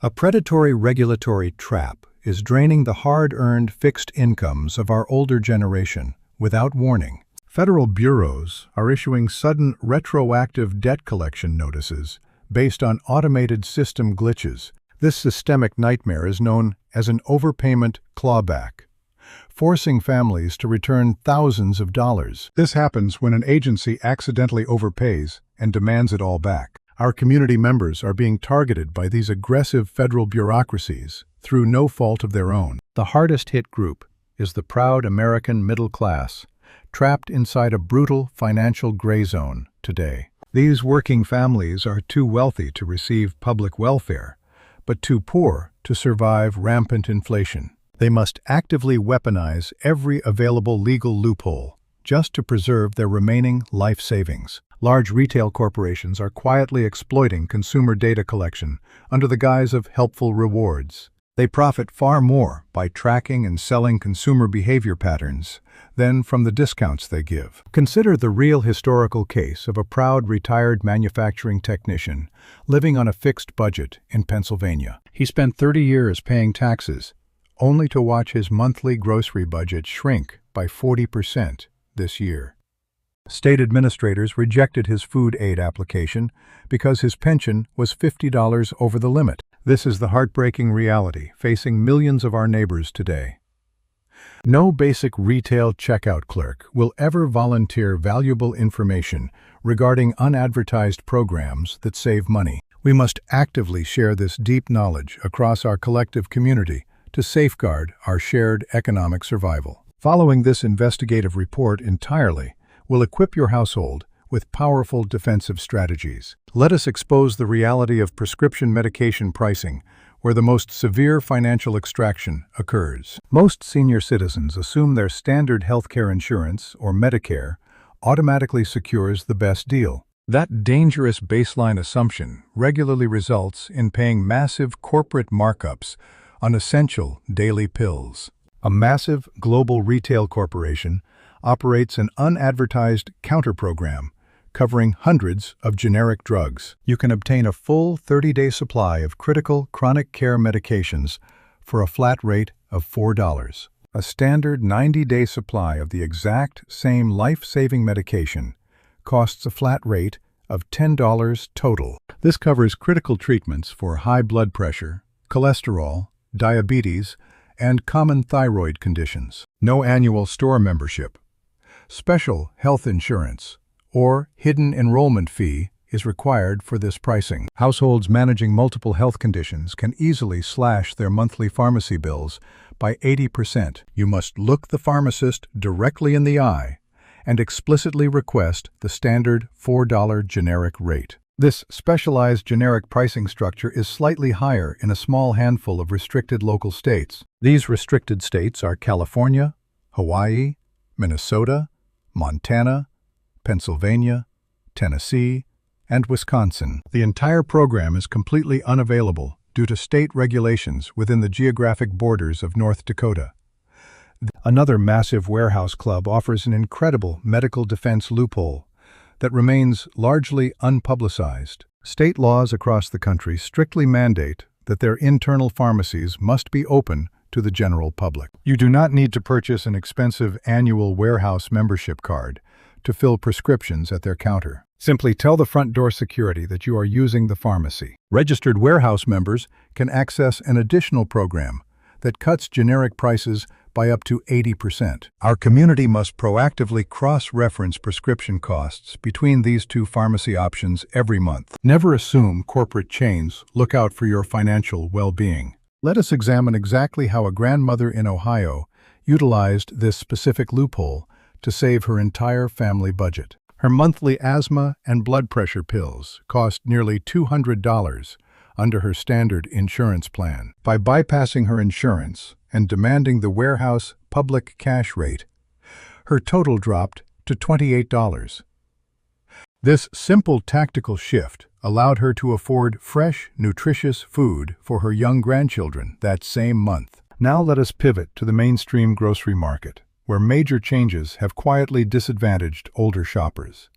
A predatory regulatory trap is draining the hard-earned fixed incomes of our older generation without warning. Federal bureaus are issuing sudden retroactive debt collection notices based on automated system glitches. This systemic nightmare is known as an overpayment clawback, forcing families to return thousands of dollars. This happens when an agency accidentally overpays and demands it all back. Our community members are being targeted by these aggressive federal bureaucracies through no fault of their own. The hardest hit group is the proud American middle class, trapped inside a brutal financial gray zone today. These working families are too wealthy to receive public welfare, but too poor to survive rampant inflation. They must actively weaponize every available legal loophole just to preserve their remaining life savings. Large retail corporations are quietly exploiting consumer data collection under the guise of helpful rewards. They profit far more by tracking and selling consumer behavior patterns than from the discounts they give. Consider the real historical case of a proud retired manufacturing technician living on a fixed budget in Pennsylvania. He spent 30 years paying taxes, only to watch his monthly grocery budget shrink by 40% this year. State administrators rejected his food aid application because his pension was $50 over the limit. This is the heartbreaking reality facing millions of our neighbors today. No basic retail checkout clerk will ever volunteer valuable information regarding unadvertised programs that save money. We must actively share this deep knowledge across our collective community to safeguard our shared economic survival. Following this investigative report entirely will equip your household with powerful defensive strategies. Let us expose the reality of prescription medication pricing, where the most severe financial extraction occurs. Most senior citizens assume their standard healthcare insurance, or Medicare, automatically secures the best deal. That dangerous baseline assumption regularly results in paying massive corporate markups on essential daily pills. A massive global retail corporation operates an unadvertised counter-program covering hundreds of generic drugs. You can obtain a full 30-day supply of critical chronic care medications for a flat rate of $4. A standard 90-day supply of the exact same life-saving medication costs a flat rate of $10 total. This covers critical treatments for high blood pressure, cholesterol, diabetes, and common thyroid conditions. No annual store membership, special health insurance, or hidden enrollment fee is required for this pricing. Households managing multiple health conditions can easily slash their monthly pharmacy bills by 80%. You must look the pharmacist directly in the eye and explicitly request the standard $4 generic rate. This specialized generic pricing structure is slightly higher in a small handful of restricted local states. These restricted states are California, Hawaii, Minnesota, Montana, Pennsylvania, Tennessee, and Wisconsin. The entire program is completely unavailable due to state regulations within the geographic borders of North Dakota. Another massive warehouse club offers an incredible medical defense loophole that remains largely unpublicized. State laws across the country strictly mandate that their internal pharmacies must be open to the general public. You do not need to purchase an expensive annual warehouse membership card to fill prescriptions at their counter. Simply tell the front door security that you are using the pharmacy. Registered warehouse members can access an additional program that cuts generic prices by up to 80%. Our community must proactively cross-reference prescription costs between these two pharmacy options every month. Never assume corporate chains look out for your financial well-being. Let us examine exactly how a grandmother in Ohio utilized this specific loophole to save her entire family budget. Her monthly asthma and blood pressure pills cost nearly $200 under her standard insurance plan. By bypassing her insurance and demanding the warehouse public cash rate, her total dropped to $28. This simple tactical shift allowed her to afford fresh, nutritious food for her young grandchildren that same month. Now let us pivot to the mainstream grocery market, where major changes have quietly disadvantaged older shoppers.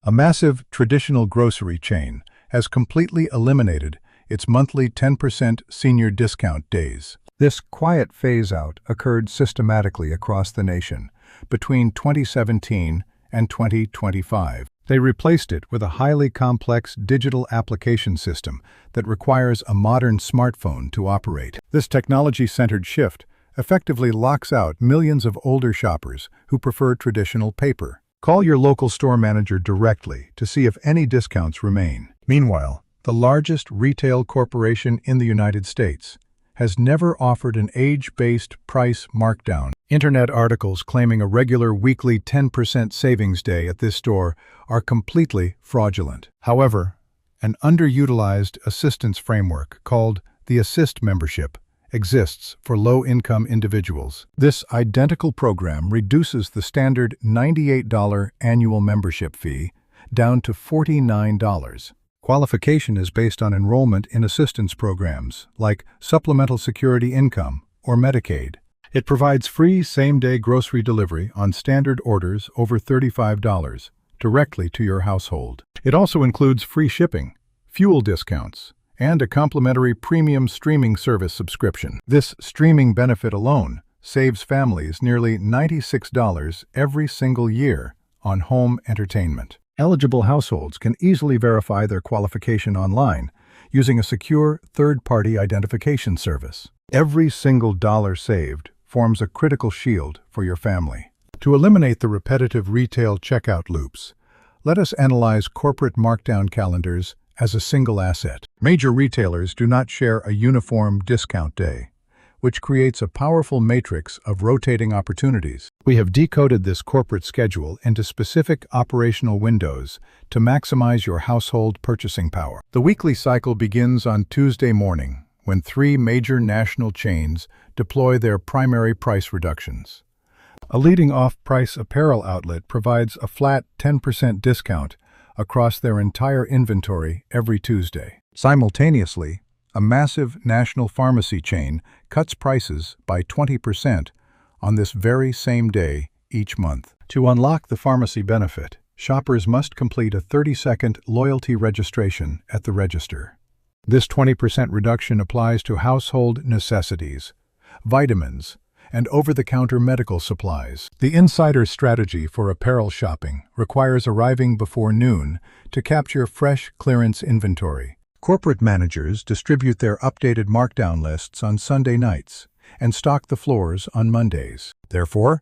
A massive traditional grocery chain has completely eliminated its monthly 10% senior discount days. This quiet phase-out occurred systematically across the nation between 2017 and 2025. They replaced it with a highly complex digital application system that requires a modern smartphone to operate. This technology-centered shift effectively locks out millions of older shoppers who prefer traditional paper. Call your local store manager directly to see if any discounts remain. Meanwhile, the largest retail corporation in the United States has never offered an age-based price markdown. Internet articles claiming a regular weekly 10% savings day at this store are completely fraudulent. However, an underutilized assistance framework called the Assist membership exists for low-income individuals. This identical program reduces the standard $98 annual membership fee down to $49. Qualification is based on enrollment in assistance programs like Supplemental Security Income or Medicaid. It provides free same-day grocery delivery on standard orders over $35 directly to your household. It also includes free shipping, fuel discounts, and a complimentary premium streaming service subscription. This streaming benefit alone saves families nearly $96 every single year on home entertainment. Eligible households can easily verify their qualification online using a secure third-party identification service. Every single dollar saved forms a critical shield for your family. To eliminate the repetitive retail checkout loops, let us analyze corporate markdown calendars as a single asset. Major retailers do not share a uniform discount day, which creates a powerful matrix of rotating opportunities. We have decoded this corporate schedule into specific operational windows to maximize your household purchasing power. The weekly cycle begins on Tuesday morning, when 3 major national chains deploy their primary price reductions. A leading off-price apparel outlet provides a flat 10% discount across their entire inventory every Tuesday. Simultaneously, a massive national pharmacy chain cuts prices by 20% on this very same day each month. To unlock the pharmacy benefit, shoppers must complete a 30-second loyalty registration at the register. This 20% reduction applies to household necessities, vitamins, and over-the-counter medical supplies. The insider strategy for apparel shopping requires arriving before noon to capture fresh clearance inventory. Corporate managers distribute their updated markdown lists on Sunday nights and stock the floors on Mondays. Therefore,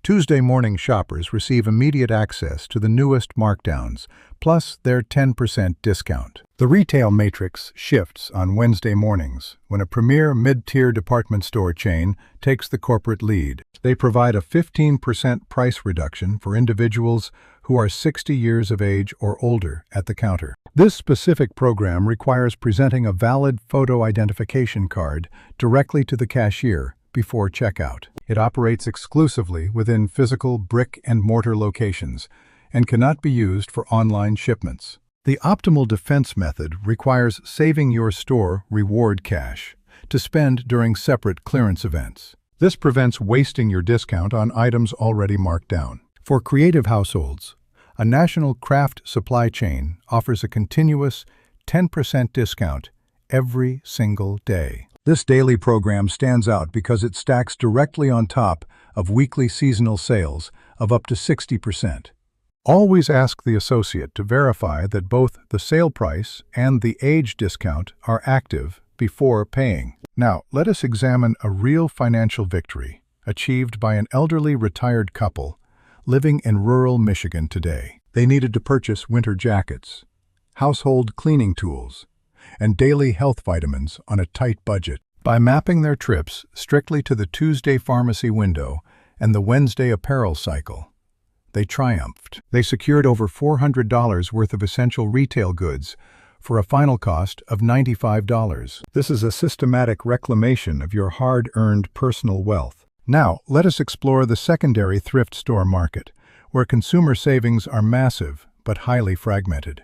Tuesday morning shoppers receive immediate access to the newest markdowns, plus their 10% discount. The retail matrix shifts on Wednesday mornings when a premier mid-tier department store chain takes the corporate lead. They provide a 15% price reduction for individuals who are 60 years of age or older at the counter. This specific program requires presenting a valid photo identification card directly to the cashier before checkout. It operates exclusively within physical brick-and-mortar locations and cannot be used for online shipments. The optimal defense method requires saving your store reward cash to spend during separate clearance events. This prevents wasting your discount on items already marked down. For creative households, a national craft supply chain offers a continuous 10% discount every single day. This daily program stands out because it stacks directly on top of weekly seasonal sales of up to 60%. Always ask the associate to verify that both the sale price and the age discount are active before paying. Now, let us examine a real financial victory achieved by an elderly retired couple living in rural Michigan today. They needed to purchase winter jackets, household cleaning tools, and daily health vitamins on a tight budget. By mapping their trips strictly to the Tuesday pharmacy window and the Wednesday apparel cycle, they triumphed. They secured over $400 worth of essential retail goods for a final cost of $95. This is a systematic reclamation of your hard-earned personal wealth. Now, let us explore the secondary thrift store market, where consumer savings are massive but highly fragmented.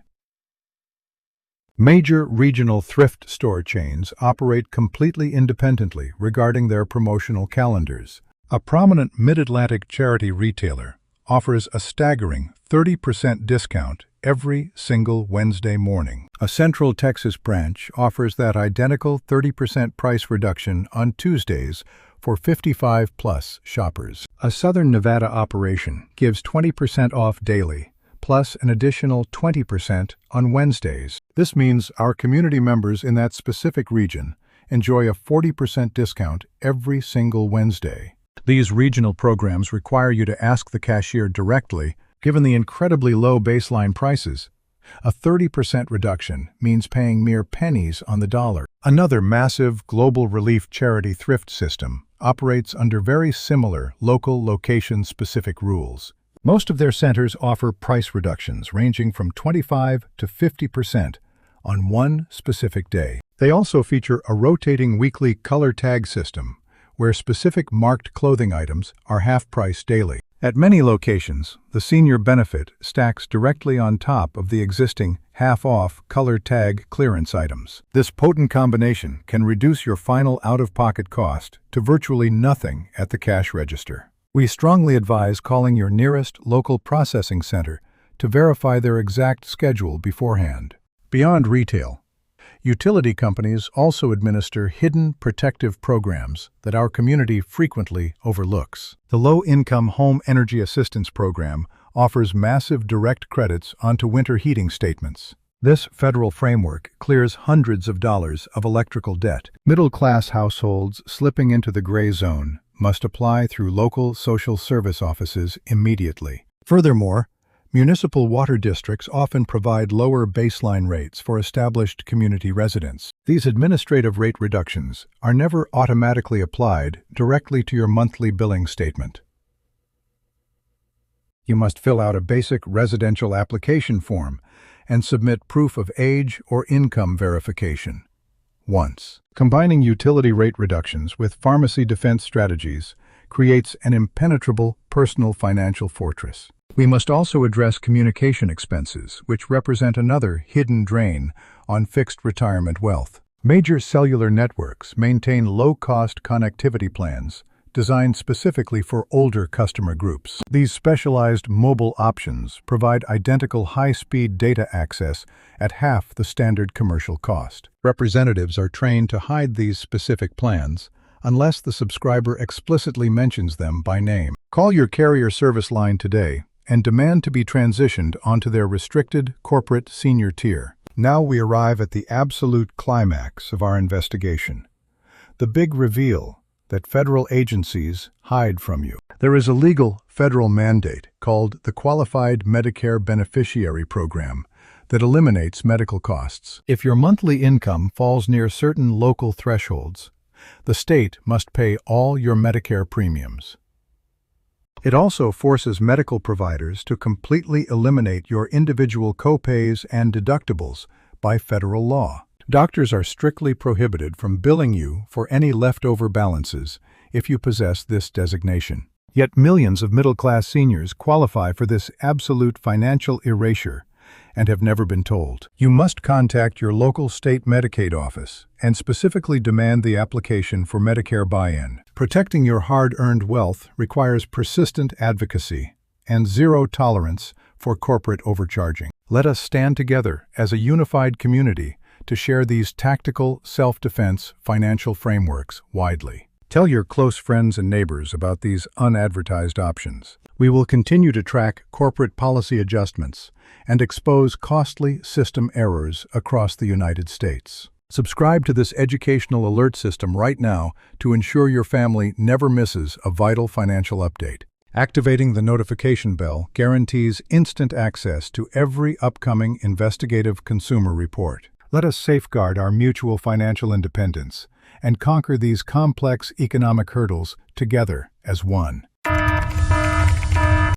Major regional thrift store chains operate completely independently regarding their promotional calendars. A prominent Mid-Atlantic charity retailer offers a staggering 30% discount every single Wednesday morning. A Central Texas branch offers that identical 30% price reduction on Tuesdays for 55-plus shoppers. A Southern Nevada operation gives 20% off daily, plus an additional 20% on Wednesdays. This means our community members in that specific region enjoy a 40% discount every single Wednesday. These regional programs require you to ask the cashier directly. Given the incredibly low baseline prices, a 30% reduction means paying mere pennies on the dollar. Another massive global relief charity thrift system operates under very similar local location-specific rules. Most of their centers offer price reductions ranging from 25 to 50% on one specific day. They also feature a rotating weekly color tag system where specific marked clothing items are half-price daily. At many locations, the senior benefit stacks directly on top of the existing half-off color tag clearance items. This potent combination can reduce your final out-of-pocket cost to virtually nothing at the cash register. We strongly advise calling your nearest local processing center to verify their exact schedule beforehand. Beyond retail, utility companies also administer hidden protective programs that our community frequently overlooks. The Low-Income Home Energy Assistance Program offers massive direct credits onto winter heating statements. This federal framework clears hundreds of dollars of electrical debt. Middle-class households slipping into the gray zone must apply through local social service offices immediately. Furthermore, municipal water districts often provide lower baseline rates for established community residents. These administrative rate reductions are never automatically applied directly to your monthly billing statement. You must fill out a basic residential application form and submit proof of age or income verification. Once. Combining utility rate reductions with pharmacy defense strategies creates an impenetrable personal financial fortress. We must also address communication expenses, which represent another hidden drain on fixed retirement wealth. Major cellular networks maintain low-cost connectivity plans designed specifically for older customer groups. These specialized mobile options provide identical high-speed data access at half the standard commercial cost. Representatives are trained to hide these specific plans unless the subscriber explicitly mentions them by name. Call your carrier service line today and demand to be transitioned onto their restricted corporate senior tier. Now we arrive at the absolute climax of our investigation, the big reveal that federal agencies hide from you. There is a legal federal mandate called the Qualified Medicare Beneficiary Program that eliminates medical costs. If your monthly income falls near certain local thresholds, the state must pay all your Medicare premiums. It also forces medical providers to completely eliminate your individual copays and deductibles by federal law. Doctors are strictly prohibited from billing you for any leftover balances if you possess this designation. Yet millions of middle-class seniors qualify for this absolute financial erasure and have never been told. You must contact your local state Medicaid office and specifically demand the application for Medicare buy-in. Protecting your hard-earned wealth requires persistent advocacy and zero tolerance for corporate overcharging. Let us stand together as a unified community to share these tactical self-defense financial frameworks widely. Tell your close friends and neighbors about these unadvertised options. We will continue to track corporate policy adjustments and expose costly system errors across the United States. Subscribe to this educational alert system right now to ensure your family never misses a vital financial update. Activating the notification bell guarantees instant access to every upcoming investigative consumer report. Let us safeguard our mutual financial independence and conquer these complex economic hurdles together as one.